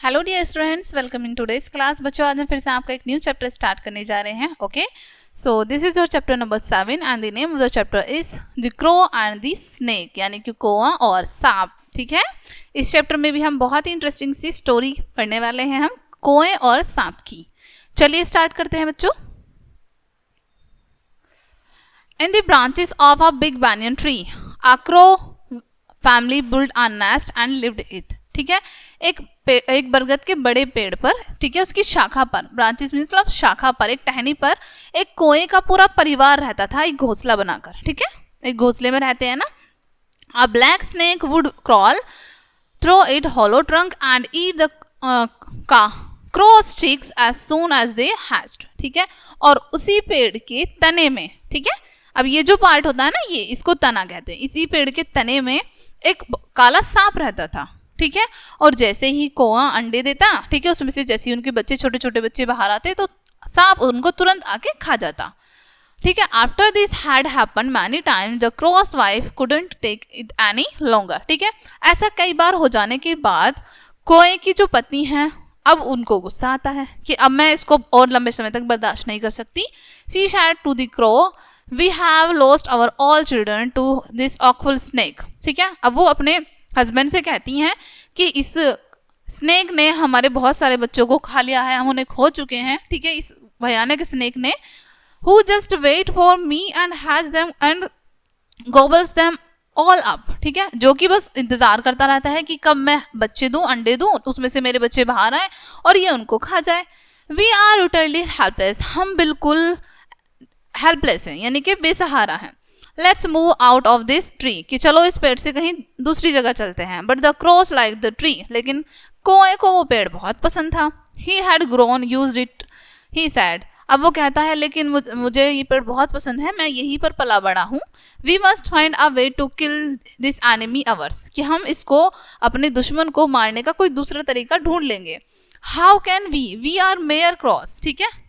Hello dear students, welcome in today's class. बच्चों, आज हम फिर से आपका एक न्यू चैप्टर स्टार्ट करने जा रहे हैं। Okay, so this is your chapter number 7 and the name of the chapter is the crow and the snake, यानी कि कौवा और सांप। ठीक है, इस चैप्टर में भी हम बहुत ही इंटरेस्टिंग सी स्टोरी पढ़ने वाले हैं, हम कौवे और सांप की। चलिए स्टार्ट करते हैं बच्चों। In the branches of a big banyan tree, a crow family built a nest and lived it। ठीक है, एक बरगद के बड़े पेड़ पर, ठीक है, उसकी शाखा पर, ब्रांचेस मींस मतलब शाखा पर, एक टहनी पर एक कौए का पूरा परिवार रहता था, एक घोंसला बनाकर। ठीक है, एक घोंसले में रहते हैं ना। A black snake would crawl through it hollow trunk and eat the crow's chicks as soon as they hatched। ठीक है, और उसी पेड़ के तने में, ठीक है, अब ये जो पार्ट होता है ना, ये इसको तना कहते हैं। इसी पेड़ के तने में एक काला सांप रहता था। ठीक है, और जैसे ही कौवा अंडे देता, ठीक है, उसमें से जैसे ही उनके बच्चे, छोटे छोटे बच्चे बाहर आते तो सांप उनको तुरंत आके खा जाता। ठीक है, after this had happen many times the crow's wife couldn't take it any longer. ठीक है, ऐसा कई बार हो जाने के बाद कौए की जो पत्नी है, अब उनको गुस्सा आता है कि अब मैं इसको और लंबे समय तक बर्दाश्त नहीं कर सकती। She said to the crow, we have lost our all children to this awful snake. ठीक है, अब वो अपने हस्बैंड से कहती हैं कि इस स्नेक ने हमारे बहुत सारे बच्चों को खा लिया है, हम उन्हें खो चुके हैं। ठीक है, इस भयानक स्नेक ने, who just wait for me and has them and gobbles them all up. ठीक है, जो कि बस इंतजार करता रहता है कि कब मैं बच्चे दूं, अंडे दूं, उसमें से मेरे बच्चे बाहर आए और ये उनको खा जाए। वी आर टोटली हेल्पलेस, हम बिल्कुल हेल्पलेस हैं, यानी कि बेसहारा हैं। Let's move out of this tree, कि चलो इस पेड़ से कहीं दूसरी जगह चलते हैं। But the cross like the tree, लेकिन कौए को वो पेड़ बहुत पसंद था। He had grown used it, he sad, अब वो कहता है लेकिन मुझे ये पेड़ बहुत पसंद है, मैं यहीं पर पला बड़ा हूँ। We must find a way to kill this enemy ours, कि हम इसको, अपने दुश्मन को मारने का कोई दूसरा तरीका ढूंढ लेंगे। How can we are mere crows. ठीक है,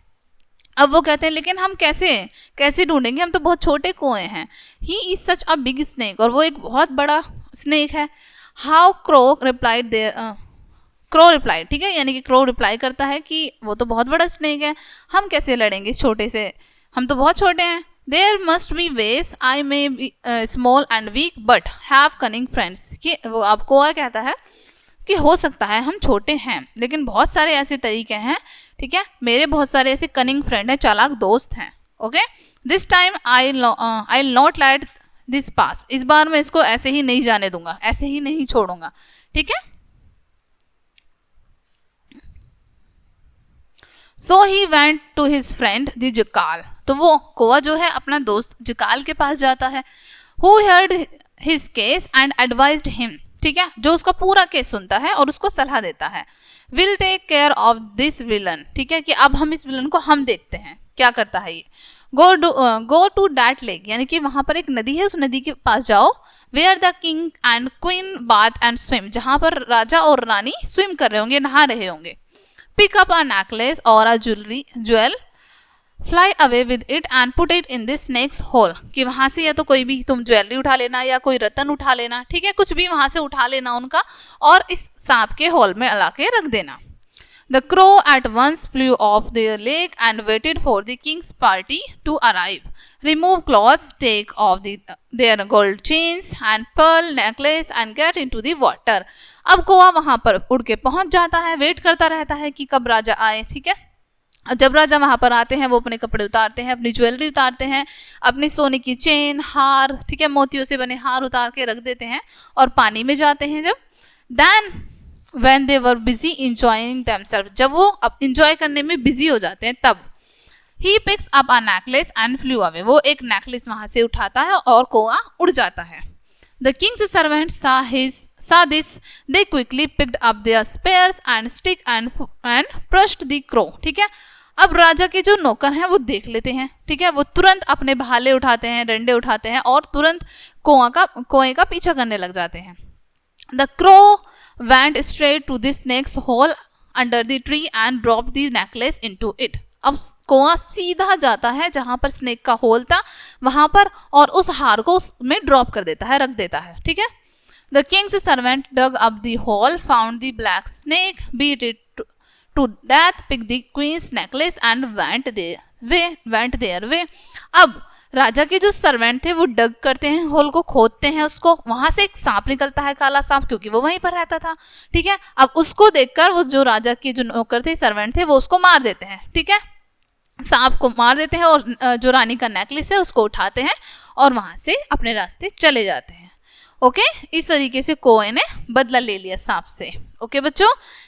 अब वो कहते हैं लेकिन हम कैसे ढूंढेंगे, हम तो बहुत छोटे कौए हैं। He is such a big snake, और वो एक बहुत बड़ा स्नेक है। How crow replied there, crow replied, ठीक है, यानी कि क्रो रिप्लाई करता है कि वो तो बहुत बड़ा स्नेक है, हम कैसे लड़ेंगे इस छोटे से, हम तो बहुत छोटे हैं। There must be ways, I may be small and weak but have cunning friends, कि वो आपको कहता है कि हो सकता है हम छोटे हैं लेकिन बहुत सारे ऐसे तरीके हैं। ठीक है, मेरे बहुत सारे ऐसे कनिंग फ्रेंड हैं, चालाक दोस्त हैं। Okay, this time I not let this pass, इस बार मैं इसको ऐसे ही नहीं जाने दूंगा, ऐसे ही नहीं छोड़ूंगा। ठीक है, so he went to his friend the jackal, तो वो कौवा जो है अपना दोस्त जकाल के पास जाता है। Who heard his case and advised him, ठीक है, जो उसका पूरा केस सुनता है और उसको सलाह देता है। Will take care of this villain, ठीक है, कि अब हम इस विलन को हम देखते हैं क्या करता है ये। गो टू दैट लेक, यानी कि वहां पर एक नदी है, उस नदी के पास जाओ। Where the king and queen bath and swim, जहां पर राजा और रानी स्विम कर रहे होंगे, नहा रहे होंगे। पिक अप अ नेकलेस और a jewel, fly away with it and put it in this snake's hole, कि वहां से या तो कोई भी तुम ज्वेलरी उठा लेना या कोई रतन उठा लेना, ठीक है, कुछ भी वहां से उठा लेना उनका, और इस सांप के होल में अला के रख देना। The crow at once flew off the lake and waited for the king's party to arrive. Remove clothes, take off their gold chains and pearl necklace and get into the water. अब कौवा वहां पर उड़ के पहुंच जाता है, wait करता रहता है कि कब राजा आए। ठीक है, जब राजा वहां पर आते हैं वो अपने कपड़े उतारते हैं, अपनी ज्वेलरी उतारते हैं, अपनी सोने की चेन, हार, ठीक है, मोतियों से बने हार उतार के रख देते हैं और पानी में जाते हैं। जब then when they were busy enjoying themself, जब वो अब इंजॉय करने में बिजी हो जाते हैं, तब he picks up a necklace and flu away, वो एक नेकलेस वहां से उठाता है और कौवा उड़ जाता है। The king's servants saw this. They quickly picked up their spears and stick and pushed the crow. ठीक है, अब राजा के जो नौकर हैं वो देख लेते हैं, ठीक है, वो तुरंत अपने भाले उठाते हैं, डंडे उठाते हैं और तुरंत कौए का पीछा करने लग जाते हैं। The crow went straight to the snake's hole under the tree and dropped the necklace into it. अब कौवा सीधा जाता है जहां पर स्नेक का होल था वहां पर, और उस हार को उसमें ड्रॉप कर देता है, रख देता है। ठीक है, the king's servant dug up the hole, found the black snake, beat it to death, pick the queen's necklace and went their way. अब राजा के जो सर्वेंट थे वो डग करते हैं, होल को खोदते हैं, उसको वहां से एक सांप निकलता है, काला सांप, क्योंकि वो वहीं पर रहता था। ठीक है, अब उसको देखकर वो जो राजा के जो नौकर थे, सर्वेंट थे, वो उसको मार देते हैं। ठीक है, सांप को मार देते हैं और जो रानी का नेकलेस है उसको उठाते हैं और वहां से अपने रास्ते चले जाते हैं। ओके, इस तरीके से कोए ने बदला ले लिया सांप से। ओके बच्चों,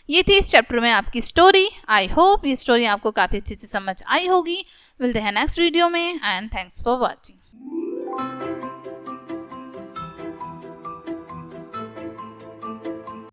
ये थी इस चैप्टर में आपकी स्टोरी। आई होप ये स्टोरी आपको काफी अच्छे से समझ आई होगी। मिलते हैं नेक्स्ट वीडियो में एंड थैंक्स फॉर वॉचिंग।